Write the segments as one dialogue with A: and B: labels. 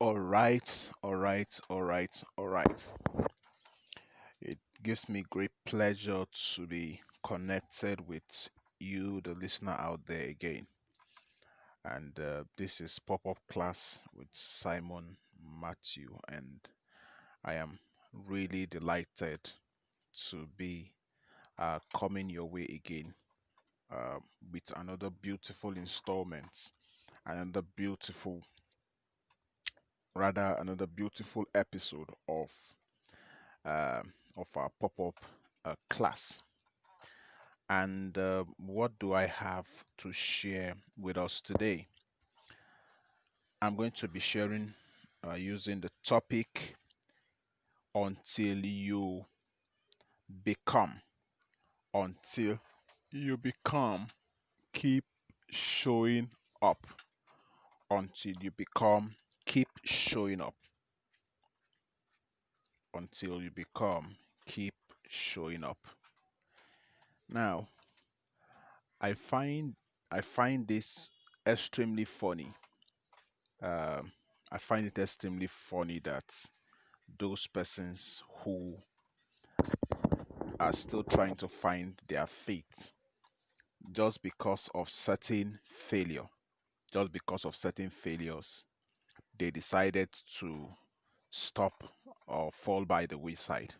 A: All right. It gives me great pleasure to be connected with you, the listener out there again. And this is Pop Up Class with Simon Matthew, and I am really delighted to be coming your way again uh, with another beautiful installment, another beautiful, another beautiful episode of our pop-up class. And what do I have to share with us today? I'm going to be sharing using the topic until you become. Until you become, keep showing up. Until you become, keep showing up. Until you become, keep showing up. Now, I find I find this extremely funny. Um, I find it extremely funny that those persons who are still trying to find their faith just because of certain failure, just because of certain failures, they decided to stop or fall by the wayside.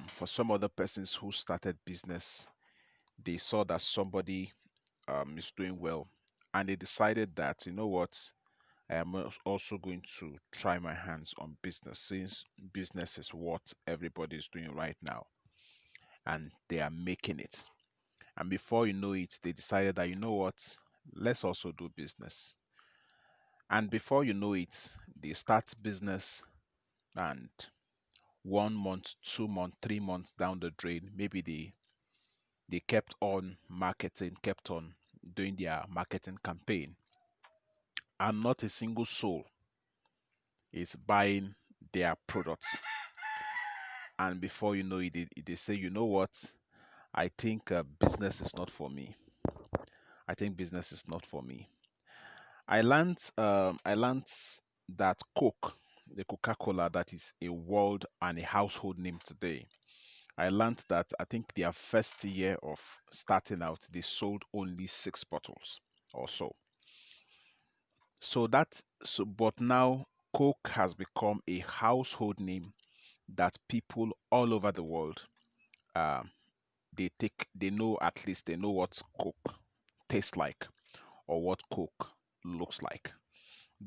A: For some other persons who started business, they saw that somebody is doing well, and they decided that, you know what, I am also going to try my hands on business since business is what everybody is doing right now and they are making it. And before you know it, they decided that, you know what, let's also do business. And before you know it, they start business, and 1 month, 2 months, 3 months down the drain, maybe they kept on marketing, kept on doing their marketing campaign, and not a single soul is buying their products. And before you know it, they say, you know what, I think business is not for me. I think business is not for me. I learned that Coke, the Coca-Cola, that is a world and a household name today. I learned that I think their first year of starting out, they sold only 6 bottles or so. But now Coke has become a household name that people all over the world, um, they know, at least they know what Coke tastes like or what Coke looks like.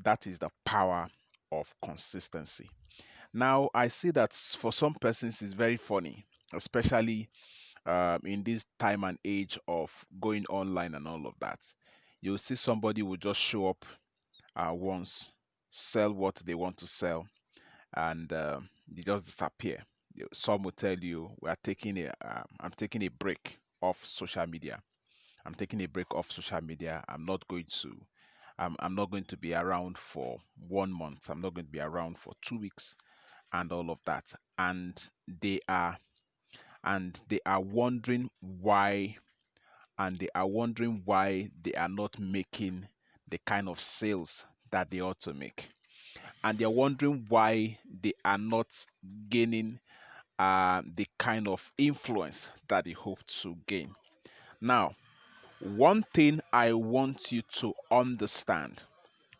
A: That is the power of consistency. Now, I see that for some persons it's very funny, especially in this time and age of going online and all of that. You'll see somebody will just show up once, sell what they want to sell, and they just disappear. Some will tell you, I'm taking a break off social media. I'm taking a break off social media. I'm not going to be around for 1 month. I'm not going to be around for 2 weeks and all of that. They are they are wondering why, they are wondering why they are not making the kind of sales that they ought to make. And they're wondering why they are not gaining the kind of influence that they hope to gain. Now, one thing I want you to understand,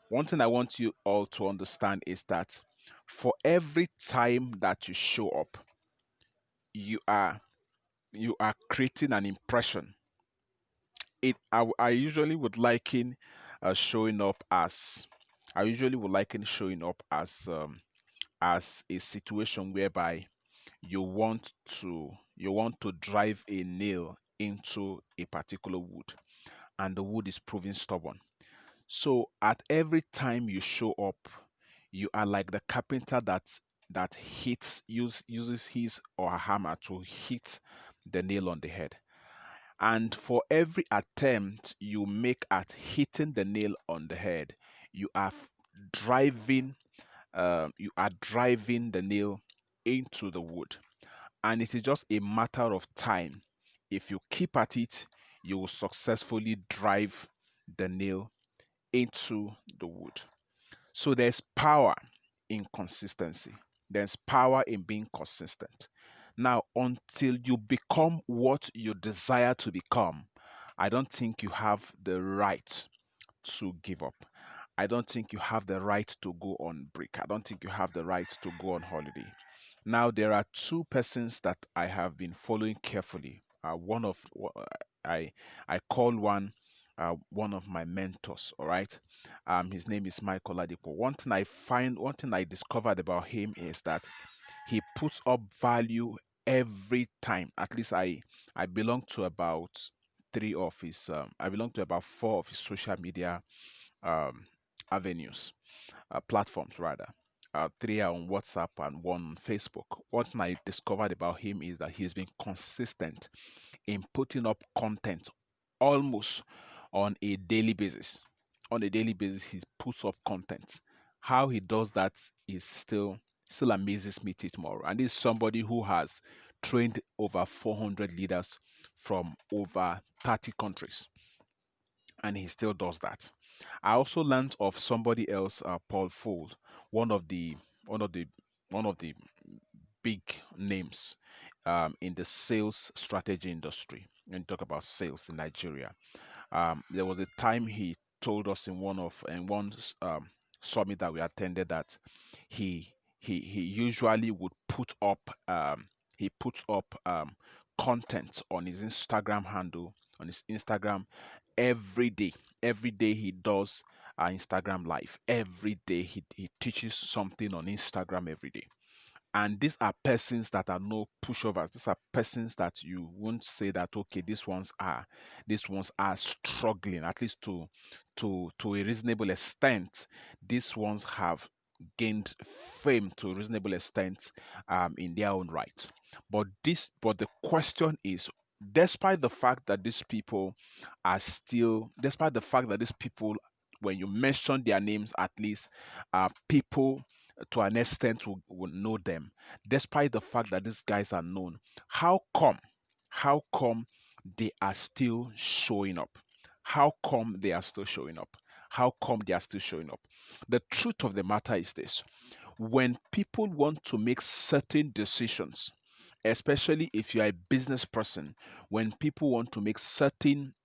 A: one thing I want you all to understand is that for every time that you show up, you are creating an impression. I usually would liken showing up as I usually would liken showing up as a situation whereby you want to drive a nail into a particular wood, and the wood is proving stubborn. So at every time you show up, you are like the carpenter that uses his or her hammer to hit the nail on the head. And for every attempt you make at hitting the nail on the head, you are driving the nail into the wood. And it is just a matter of time. If you keep at it, you will successfully drive the nail into the wood. So there's power in consistency. There's power in being consistent. Now, until you become what you desire to become, I don't think you have the right to give up. I don't think you have the right to go on break. I don't think you have the right to go on holiday. Now, there are two persons that I have been following carefully. One of I I call one of my mentors. All right, his name is Michael Ladipo. One thing I discovered about him is that he puts up value every time. At least I belong to about I belong to about four of his social media um, avenues, platforms rather. Three are on WhatsApp and one on Facebook. What I discovered about him is that he's been consistent in putting up content almost on a daily basis. On a daily basis, he puts up content. How he does that is still amazes me till tomorrow. And this is somebody who has trained over 400 leaders from over 30 countries, and he still does that. I also learned of somebody else, Paul Fold, one of the one of the one of the big names in the sales strategy industry. When you talk about sales in Nigeria, there was a time he told us in one summit that we attended that he he usually would put up he puts up content on his Instagram handle, on his Instagram, every day. Every day he does Instagram live. Every day he teaches something on Instagram every day. And these are persons that are no pushovers. These are persons that you won't say that okay, these ones are struggling, at least to a reasonable extent. These ones have gained fame to a reasonable extent in their own right. But the question is, despite the fact that these people despite the fact that these people, when you mention their names, at least people to an extent will know them, despite the fact that these guys are known. How come how come they are still showing up? How come they are still showing up? How come they are still showing up? The truth of the matter is this: when people want to make certain decisions, especially if you are a business person, when people want to make certain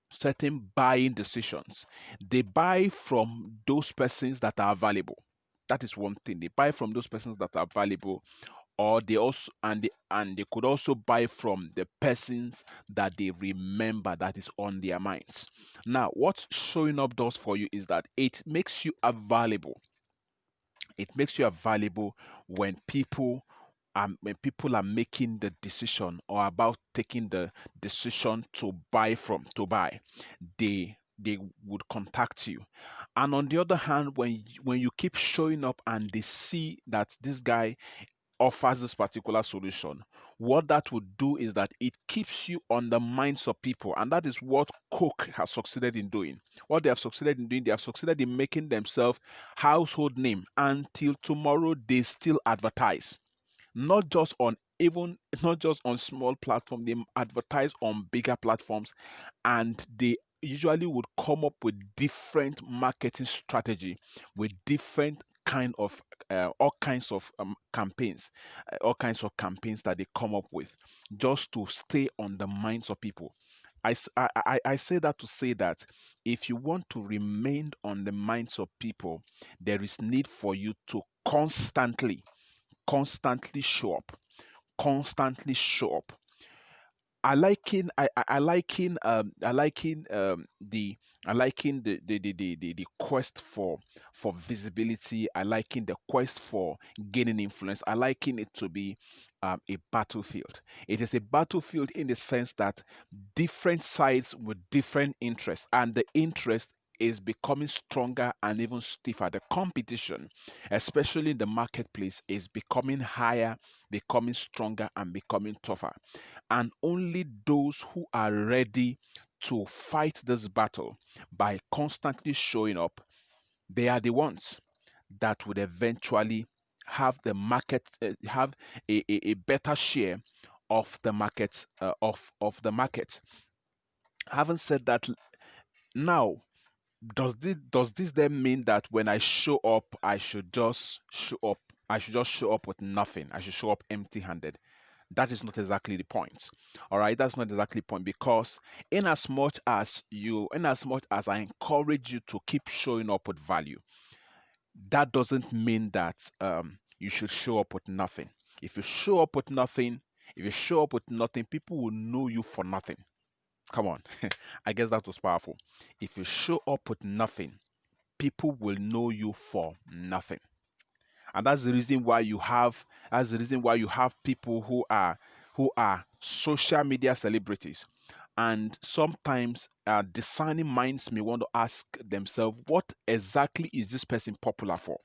A: buying decisions, they buy from those persons that are valuable. That is one thing. They buy from those persons that are valuable, or they also and they could also buy from the persons that they remember, that is on their minds. Now, what showing up does for you is that it makes you available. It makes you available when people are making the decision or about taking the decision to buy, they would contact you. And on the other hand, when you keep showing up and they see that this guy offers this particular solution, what that would do is that it keeps you on the minds of people. And that is what Coke has succeeded in doing. What they have succeeded in doing, they have succeeded in making themselves household name. Until tomorrow, they still advertise. Not just on even not just on small platform, they advertise on bigger platforms, and they usually would come up with different marketing strategy, with different kind of all kinds of campaigns, all kinds of campaigns that they come up with just to stay on the minds of people. I say that to say that if you want to remain on the minds of people, there is need for you to constantly show up, constantly show up. I liken the quest for visibility. I liken the quest for gaining influence. I liken it to be a battlefield. It is a battlefield in the sense that different sides with different interests, and the interest is becoming stronger and even stiffer. The competition, especially in the marketplace, is becoming higher, becoming stronger, and becoming tougher. And only those who are ready to fight this battle by constantly showing up, they are the ones that would eventually have a better share of the market, of the market. Having said that, now Does this then mean that when I show up, I should just show up? I should just show up with nothing. I should show up empty-handed. That is not exactly the point. All right, that's not exactly the point, because in as much as I encourage you to keep showing up with value, that doesn't mean that you should show up with nothing. If you show up with nothing, if you show up with nothing, people will know you for nothing. Come on. I guess that was powerful. If you show up with nothing, people will know you for nothing. And that's the reason why you have people who are social media celebrities. And sometimes discerning minds may want to ask themselves, what exactly is this person popular for?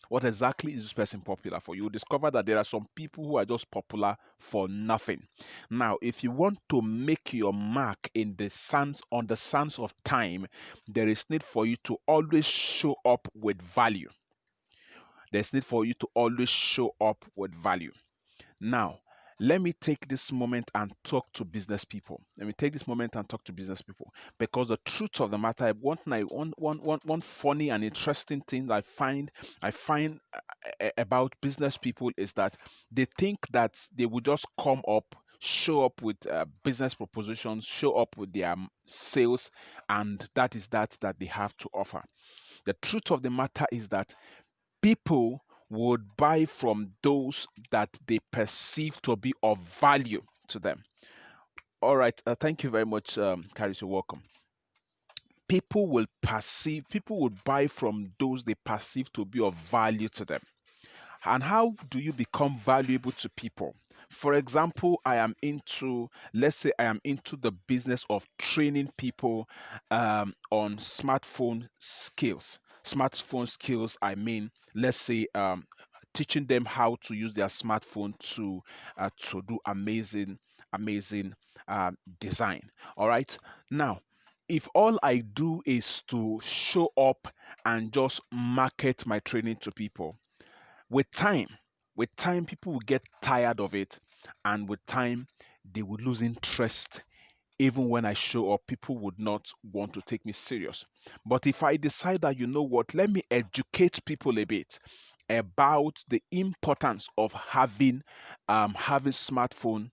A: What exactly is this person popular for? You will discover that there are some people who are just popular for nothing. Now, if you want to make your mark on the sands of time, there is need for you to always show up with value. There's need for you to always show up with value. Now, let me take this moment and talk to business people. Let me take this moment and talk to business people, because the truth of the matter, one funny and interesting thing I find about business people is that they think that they will just come up, show up with business propositions, show up with their sales, and that they have to offer. The truth of the matter is that people would buy from those that they perceive to be of value to them. All right, thank you very much, Caris. You're welcome. People would buy from those they perceive to be of value to them. And how do you become valuable to people? For example, let's say I am into the business of training people on smartphone skills. Smartphone skills, I mean, let's say teaching them how to use their smartphone to do amazing design. All right. Now, if all I do is to show up and just market my training to people, with time with time people will get tired of it, and with time they will lose interest. Even when I show up, people would not want to take me serious. But if I decide that, you know what, let me educate people a bit about the importance of having smartphone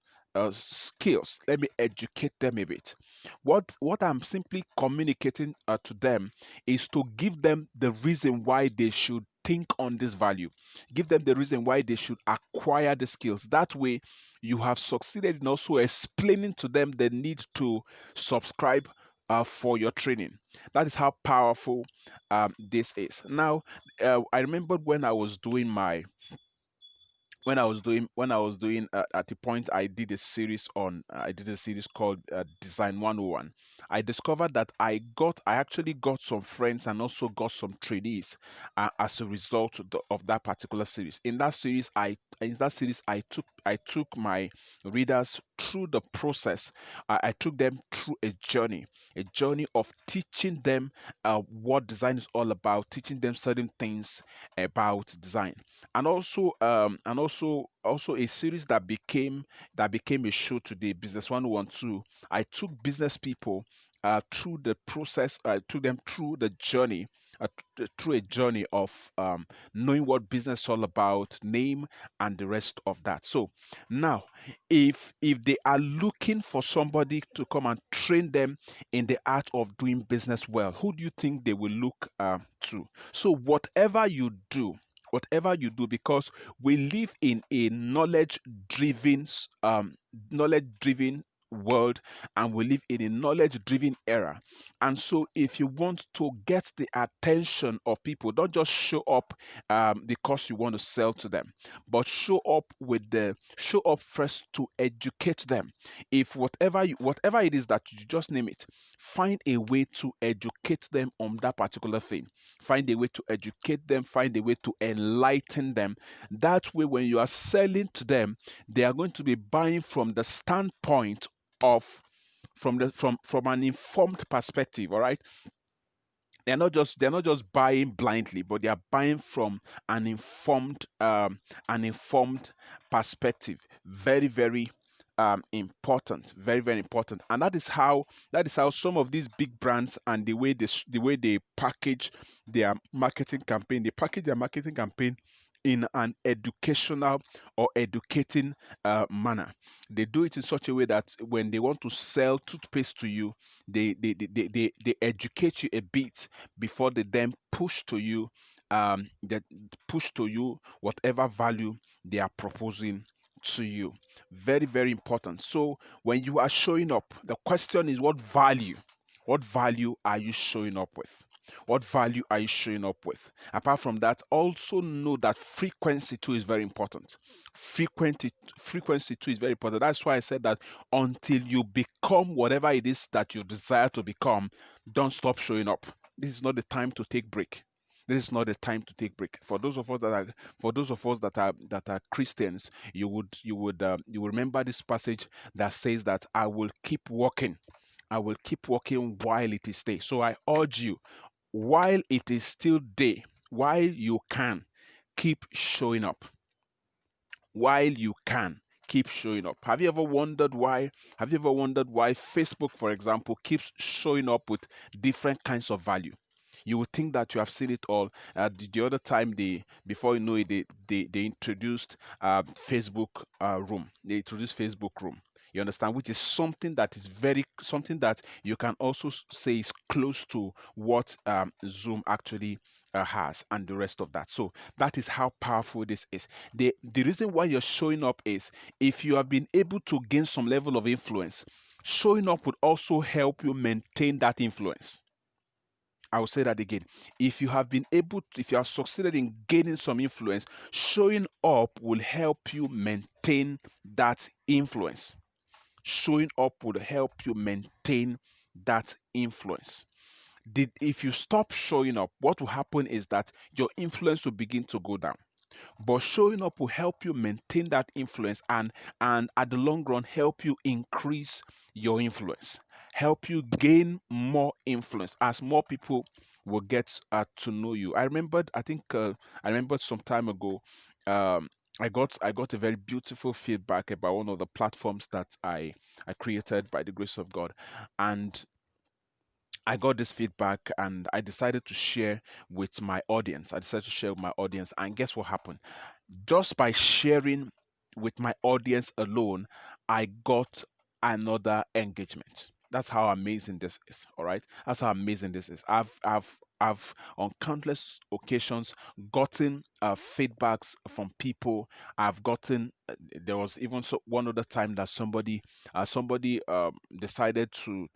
A: skills, let me educate them a bit. What I'm simply communicating to them is to give them the reason why they should think on this value, give them the reason why they should acquire the skills. That way you have succeeded in also explaining to them the need to subscribe for your training. That is how powerful this is. Now, I remember when I was doing at the point I did a series called Design 101. I discovered that I actually got some friends and also got some trainees as a result of that particular series. In that series I took my readers through the process. I took them through a journey of teaching them what design is all about, teaching them certain things about design, and also a series that became a show today, Business 112. I took business people through the process. I took them through the journey, through a journey of knowing what business is all about, name, and the rest of that. So now, if they are looking for somebody to come and train them in the art of doing business well, who do you think they will look to? So whatever you do, because we live in a knowledge driven world, and we live in a knowledge driven era. And so if you want to get the attention of people, don't just show up because you want to sell to them, but show up first to educate them. If whatever it is that you just name it, find a way to educate them on that particular thing. Find a way to educate them, find a way to enlighten them. That way, when you are selling to them, they are going to be buying from the standpoint of from an informed perspective. All right, they're not just buying blindly, but they are buying from an informed perspective. Very, very important, very very important. And that is how some of these big brands, and the way they package their marketing campaign, they package their marketing campaign in an educational or educating manner. They do it in such a way that when they want to sell toothpaste to you, they educate you a bit before they then push to you whatever value they are proposing to you. Very very important. So when you are showing up, the question is, what value are you showing up with? What value are you showing up with? Apart from that, also know that frequency too is very important. Frequency too is very important. That's why I said that until you become whatever it is that you desire to become, don't stop showing up. This is not the time to take break. This is not the time to take break. For those of us that are Christians, you will remember this passage that says that I will keep walking. I will keep walking while it is day. So I urge you, while it is still day, while you can, keep showing up. While you can, keep showing up. Have you ever wondered why? Have you ever wondered why Facebook, for example, keeps showing up with different kinds of value? You would think that you have seen it all. The other time, before you know it, they introduced Facebook Room. They introduced Facebook Room. You understand, which is something that you can also say is close to what Zoom actually has, and the rest of that. So that is how powerful this is. The reason why you're showing up is, if you have been able to gain some level of influence, showing up would also help you maintain that influence. I will say that again. If you have succeeded in gaining some influence, showing up will help you maintain that influence. Showing up would help you maintain that influence. If you stop showing up, what will happen is that your influence will begin to go down. But showing up will help you maintain that influence, and at the long run help you increase your influence, help you gain more influence as more people will get to know you. I remembered some time ago, I got a very beautiful feedback about one of the platforms that I created by the grace of God. And I got this feedback, and I decided to share with my audience. And guess what happened? Just by sharing with my audience alone, I got another engagement. That's how amazing this is. All right, that's how amazing this is. I've on countless occasions gotten feedbacks from people. I've gotten There was even one other time that somebody decided to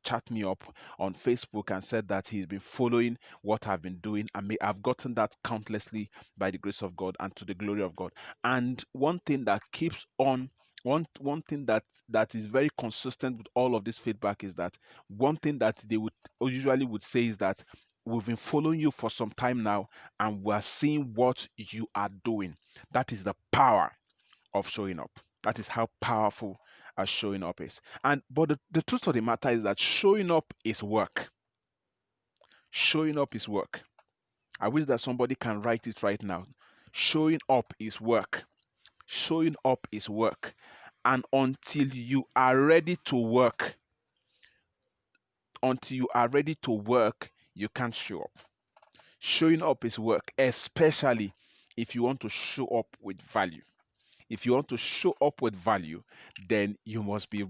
A: chat me up on Facebook and said that he's been following what I've been doing. I've gotten that countlessly by the grace of God and to the glory of God. And one thing that keeps on one thing that is very consistent with all of this feedback is that one thing that they would usually would say is that we've been following you for some time now, and we're seeing what you are doing. That is the power of showing up. That is how powerful showing up is. But the truth of the matter is that showing up is work. Showing up is work. I wish that somebody can write it right now. Showing up is work. Showing up is work. And until you are ready to work, you can't show up. Showing up is work, especially if you want to show up with value. If you want to show up with value, then you must be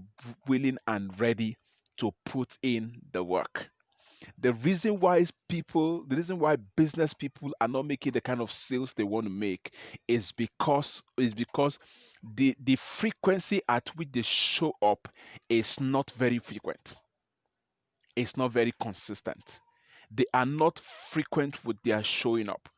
A: willing and ready to put in the work. The reason why business people are not making the kind of sales they want to make is because the frequency at which they show up is not very frequent. It's not very consistent. They are not frequent with their showing up.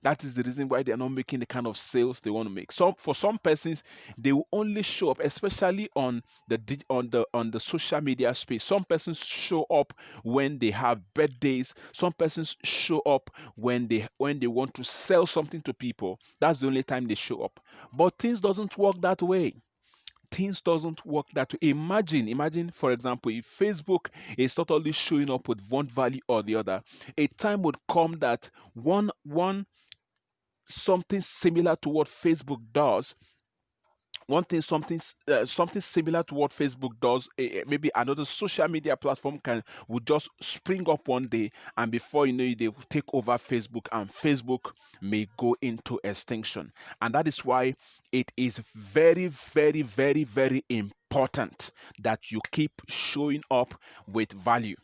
A: That is the reason why they are not making the kind of sales they want to make. So for some persons, they will only show up, especially on the social media space. Some persons show up when they have birthdays. Some persons show up when they want to sell something to people. That's the only time they show up. But things doesn't work that way. Things doesn't work that way. Imagine, for example, if Facebook is not only showing up with one value or the other, a time would come that one something similar to what Facebook does One thing, something similar to what Facebook does, maybe another social media platform would just spring up one day, and before you know it, they will take over Facebook, and Facebook may go into extinction. And that is why it is very, very, very, very important that you keep showing up with value.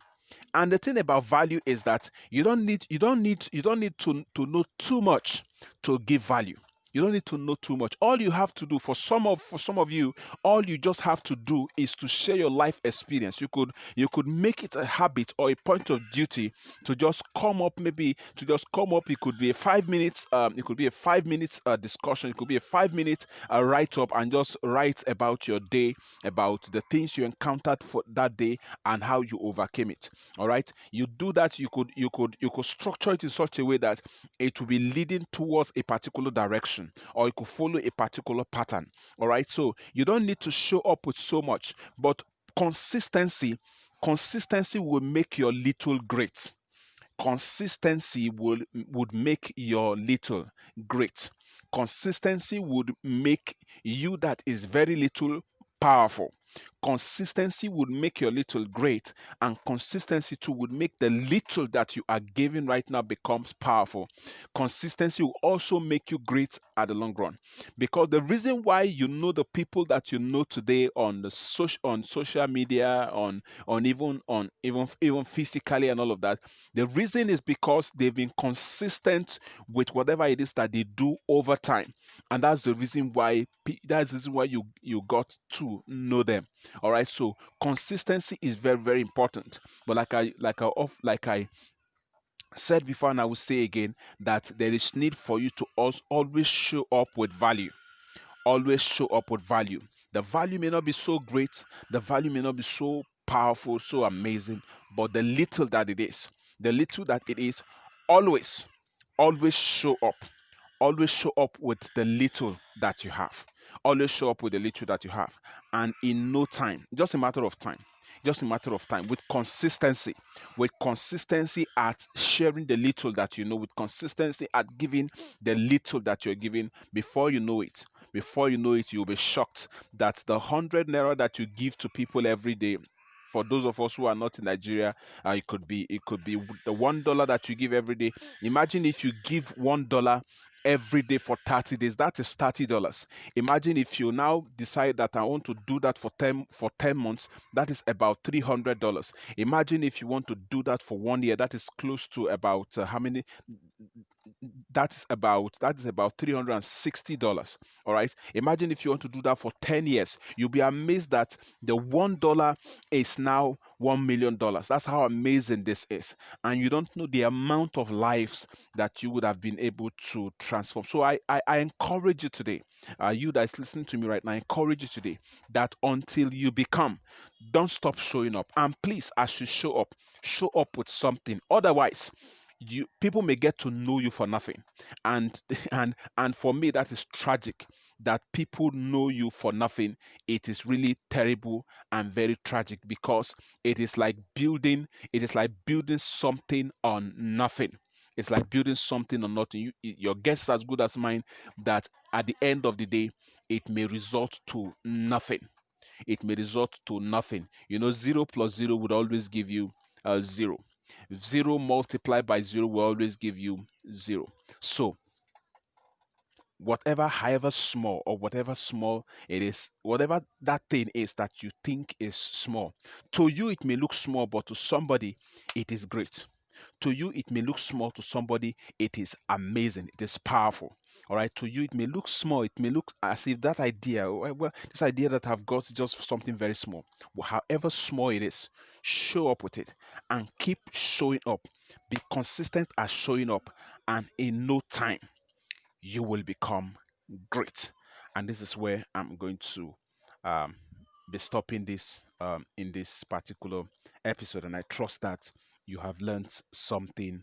A: And the thing about value is that you don't need to know too much to give value. You don't need to know too much. All you have to do, for some of you, all you just have to do is to share your life experience. You could make it a habit or a point of duty to just come up, maybe to just come up. It could be a 5 minutes, discussion. It could be a 5 minute write up, and just write about your day, about the things you encountered for that day, and how you overcame it. All right, you do that. You could structure it in such a way that it will be leading towards a particular direction, or you could follow a particular pattern. All right, so you don't need to show up with so much, but consistency will make your little great. Consistency would make your little great. Consistency would make you that is very little powerful. Consistency would make your little great, and consistency too would make the little that you are giving right now becomes powerful. Consistency will also make you great at the long run, because the reason why you know the people that you know today on social media, on even physically and all of that, the reason is because they've been consistent with whatever it is that they do over time. And that's the reason why you got to know them. All right, so consistency is very, very important. But like I said before, and I will say again, that there is need for you to always show up with value. Always show up with value. The value may not be so great, the value may not be so powerful, so amazing, but the little that it is, always, always show up. Always show up with the little that you have. Always show up with the little that you have. And in no time, just a matter of time, with consistency at sharing the little that you know, with consistency at giving the little that you're giving. Before you know it, you'll be shocked that the 100 naira that you give to people every day, for those of us who are not in Nigeria, it could be the $1 that you give every day. Imagine if you give $1 every day for 30 days. That is $30. Imagine if you now decide that I want to do that for 10 months. That is about $300. Imagine if you want to do that for 1 year. That is close to about how many? That is about $360. All right, imagine if you want to do that for 10 years. You'll be amazed that the $1 is now $1 million. That's how amazing this is. And you don't know the amount of lives that you would have been able to transform. So I encourage you today, you that is listening to me right now, I encourage you today, that until you become, don't stop showing up. And please, as you show up with something. Otherwise, people may get to know you for nothing. And and for me, that is tragic, that people know you for nothing. It is really terrible and very tragic, because it is like building something on nothing. It's like building something on nothing. Your guess is as good as mine, that at the end of the day, it may result to nothing. Zero plus zero would always give you zero. Zero multiplied by zero will always give you zero. So whatever, however small, or whatever small it is, whatever that thing is that you think is small, to you it may look small, but to somebody it is great. To you it may look small, to somebody it is amazing, it is powerful. All right, to you it may look small, it may look as if that idea, well, this idea that I've got is just something very small. But however small it is, show up with it, and keep showing up. Be consistent at showing up, and in no time you will become great. And this is where I'm going to um, be stopping this in this particular episode. And I trust that you have learned something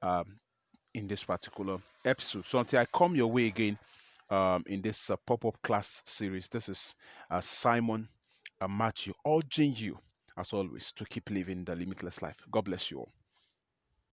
A: um, in this particular episode. So until I come your way again in this pop-up class series, this is Simon Matthew urging you, as always, to keep living the limitless life. God bless you all.